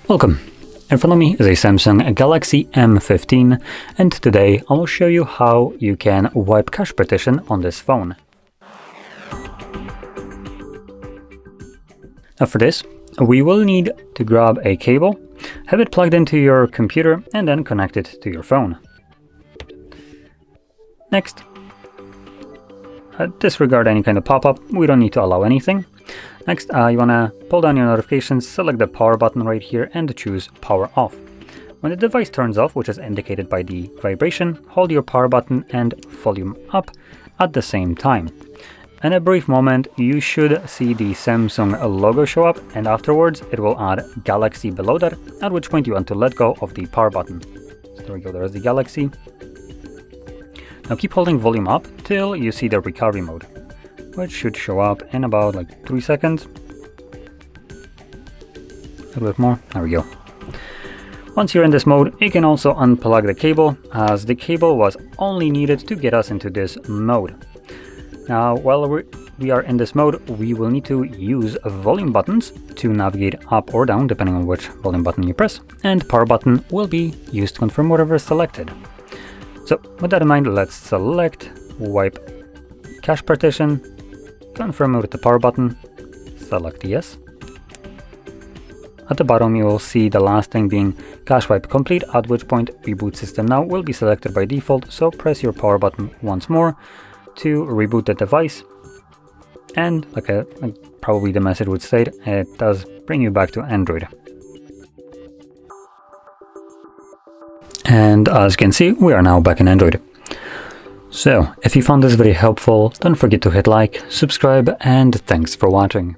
Welcome! In front of me is a Samsung Galaxy M15, and today I will show you how you can wipe cache partition on this phone. Now for this, we will need to grab a cable, have it plugged into your computer, and then connect it to your phone. Next, disregard any kind of pop-up, we don't need to allow anything. Next, you want to pull down your notifications, select the power button right here and choose power off. When the device turns off, which is indicated by the vibration, hold your power button and volume up at the same time. In a brief moment, you should see the Samsung logo show up, and afterwards it will add Galaxy below that, at which point you want to let go of the power button. So there we go, there's the Galaxy. Now keep holding volume up till you see the recovery mode, which should show up in about 3 seconds. A little bit more, there we go. Once you're in this mode, you can also unplug the cable, as the cable was only needed to get us into this mode. Now, while we are in this mode, we will need to use volume buttons to navigate up or down, depending on which volume button you press, and power button will be used to confirm whatever is selected. So, with that in mind, let's select wipe cache partition, confirm with the power button, select yes. At the bottom you will see the last thing being cache wipe complete, at which point reboot system now will be selected by default, so press your power button once more to reboot the device, and like probably the message would state, it does bring you back to Android. And as you can see, we are now back in Android. So, if you found this very helpful, don't forget to hit like, subscribe, and thanks for watching.